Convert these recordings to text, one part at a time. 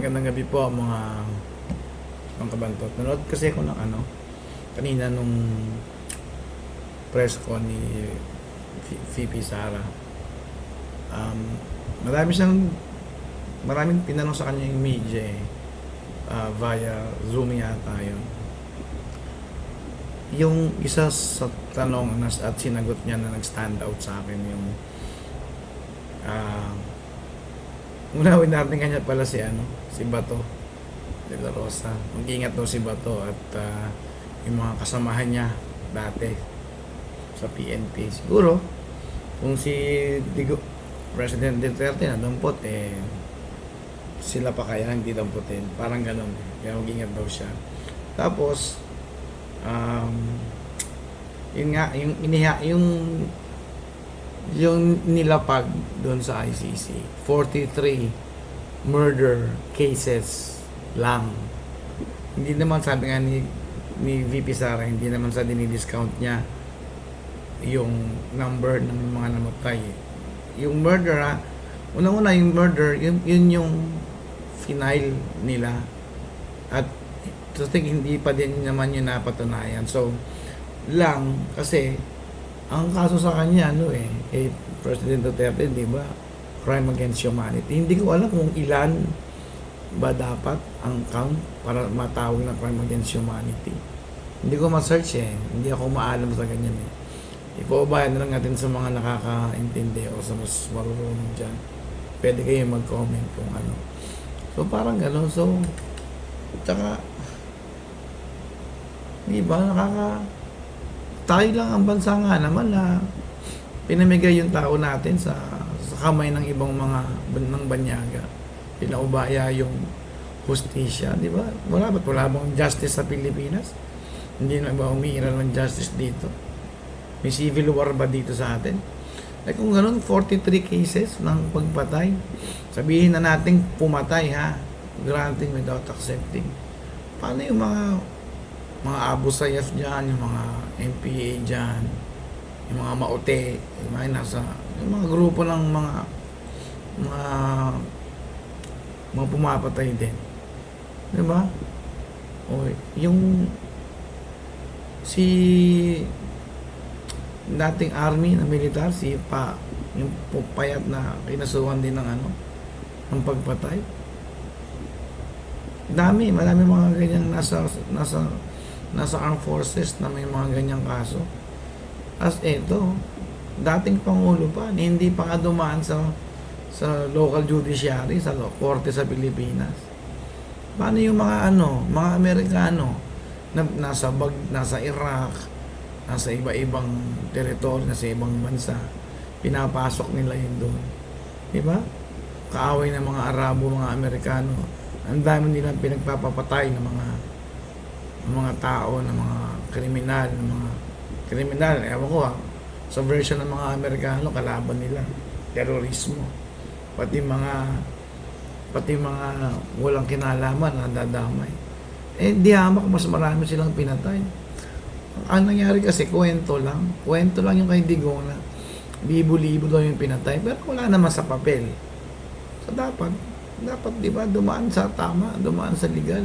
Magandang gabi po mga kabantot. Nanood kasi ako ng kanina nung press ko ni VP Sara. Um, marami siyang, maraming tinanong sa kanya yung media via Zoom yata yun. Yung isa sa tanong at sinagot niya na nag-stand out sa akin yung uh, unawin natin kanya pala si Bato de la Rosa. Mag-ingat daw si Bato at yung mga kasamahan niya dati sa PNP. Siguro, kung si Digo, President Duterte na dampot, sila pa kaya hindi damputin. Parang ganun. Kaya mag-ingat daw siya. Tapos, um, yun nga, yung nilapag doon sa ICC, 43 murder cases lang. Hindi naman, sabi nga ni VP Sara, hindi naman sa dinidiscount niya yung number ng mga namatay. Yung murder unang-una yung murder, yun yung final nila. At to think hindi pa din naman yun napatunayan. So, kasi ang kaso sa kanya kay President Duterte, di ba? Crime against humanity. Hindi ko alam kung ilan ba dapat ang count para matawag na crime against humanity. Hindi ko ma-search Hindi ako maalam sa ganyan Ipaubayan na lang natin sa mga nakakaintindi o sa mas marunong dyan. Pwede kayo mag-comment kung ano. So, parang gano'n. So, tsaka, di ba, tayo lang ang bansa nga naman na pinamigay yung tao natin sa kamay ng ibang mga ng banyaga. Pinaubaya yung hustisya, di ba? Wala bang justice sa Pilipinas? Hindi na ba umiiral ng justice dito? May civil war ba dito sa atin? Kung ganun, 43 cases ng pagpatay. Sabihin na natin pumatay granting without accepting. Paano yung mga Abu Sayyaf dyan, yung mga MPA dyan, yung mga Maote, yung mga grupo ng mga pumapatay din. Di ba? O, yung si dating army na militar, yung payat na kinasuhan din ng pagpatay. Marami mga ganyang nasa armed forces na may mga ganyang kaso. As dating Pangulo pa, hindi pa nga dumaan sa local judiciary, sa korte sa Pilipinas. Paano yung mga Amerikano na nasa Iraq, nasa iba-ibang teritoryo, nasa ibang bansa, pinapasok nila yun doon. Diba? Kaaway ng mga Arabo, mga Amerikano, ang dami nilang pinagpapapatay ng mga tao, ng mga kriminal, ewan ko sa version ng mga Amerikano, kalaban nila, terorismo, pati mga walang kinalaman na dadamay. Di hamak, mas marami silang pinatay. Ang nangyari kasi, kwento lang yung kay Digong na libo-libo daw yung pinatay, pero wala naman sa papel. So dapat di ba, dumaan sa tama, dumaan sa legal.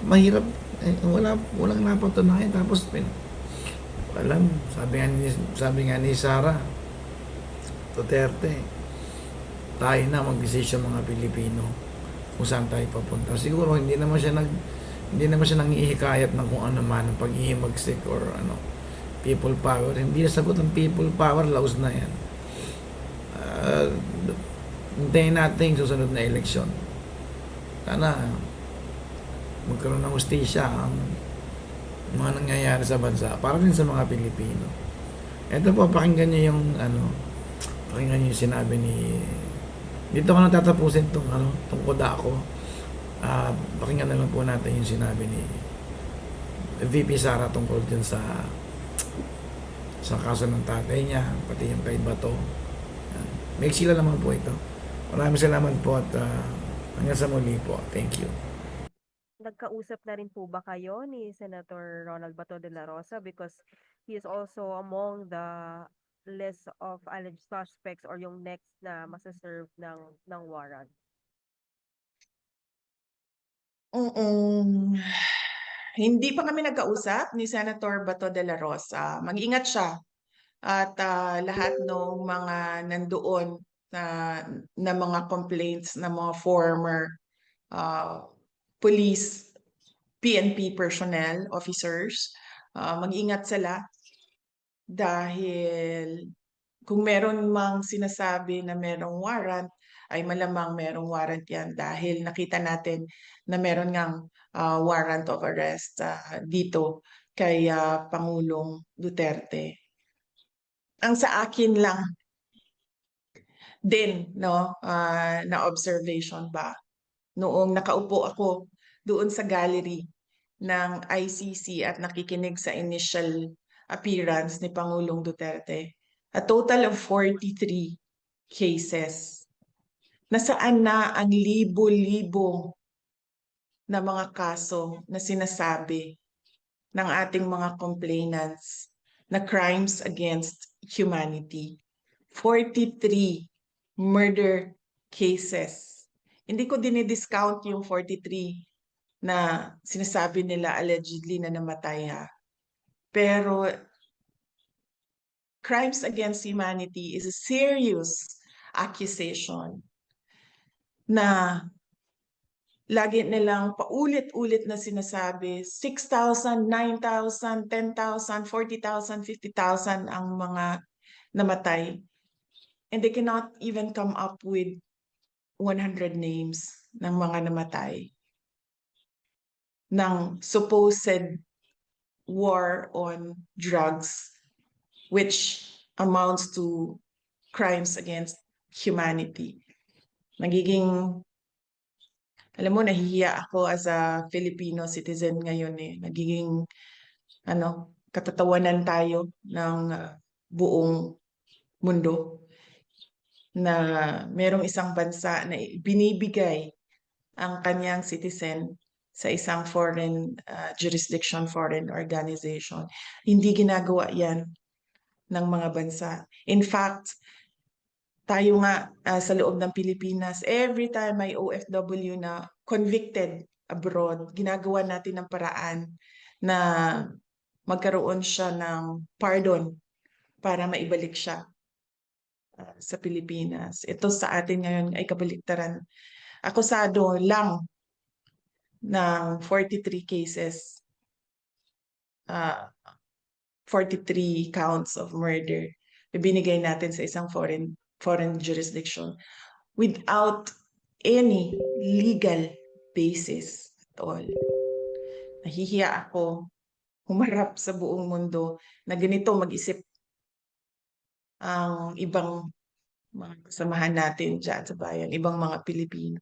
Mahirap, walang napatunayan, tapos alam, sabi nga ni Sara Duterte, tayo na mag-desisyon mga Pilipino kung saan tayo papunta. Siguro hindi naman siya nangihikayat ng kung ano man, ng pag-ihimagsik or people power. Hindi nasagot ang people power, laos na yan. Hintayin natin yung susunod na eleksyon. Sana magkaroon ng hustisya ang mga nangyayari sa bansa para din sa mga Pilipino. Ito po, pakinggan niyo yung sinabi dito ko na tatapusin tong koda ko. Pakinggan na lang po natin yung sinabi ni VP Sara tungkol din sa kaso ng tatay niya, pati yung kay Bato. May sila naman po ito. Maraming salamat po at hanggang sa muli po. Thank you. Nagkausap na rin po ba kayo ni Senator Ronald Bato de la Rosa because he is also among the list of alleged suspects or yung next na masaserve ng warrant? Mm, hindi pa kami nagkausap ni Senator Bato de la Rosa. Mag-ingat siya at lahat ng mga nandoon na, na mga complaints ng mga former uh, police, PNP personnel, officers, mag-ingat sila dahil kung meron mang sinasabi na merong warrant, ay malamang merong warrant yan dahil nakita natin na meron ngang warrant of arrest dito kay Pangulong Duterte. Ang sa akin lang din, no, na observation ba, noong nakaupo ako doon sa gallery ng ICC at nakikinig sa initial appearance ni Pangulong Duterte, a total of 43 cases. Nasaan na ang libo-libo na mga kaso na sinasabi ng ating mga complainants na crimes against humanity. 43 murder cases. Hindi ko dinidiscount yung 43 na sinasabi nila allegedly na namatay ha. Pero crimes against humanity is a serious accusation na lagi nilang paulit-ulit na sinasabi 6,000, 9,000, 10,000, 40,000, 50,000 ang mga namatay. And they cannot even come up with 100 names ng mga namatay ng supposed war on drugs, which amounts to crimes against humanity. Nagiging, alam mo, nahihiya ako as a Filipino citizen ngayon eh. Nagiging, katatawanan tayo ng buong mundo na merong isang bansa na binibigay ang kanyang citizen sa isang foreign jurisdiction, foreign organization. Hindi ginagawa yan ng mga bansa. In fact, tayo nga sa loob ng Pilipinas, every time may OFW na convicted abroad, ginagawa natin ng paraan na magkaroon siya ng pardon para maibalik siya sa Pilipinas. Ito sa atin ngayon ay kabaliktaran. Akusado lang ng 43 cases, 43 counts of murder, ibinigay natin sa isang foreign jurisdiction without any legal basis at all. Nahihiya ako humarap sa buong mundo na ganito mag-isip ang ibang mga kasamahan natin dyan sa bayan, ibang mga Pilipino.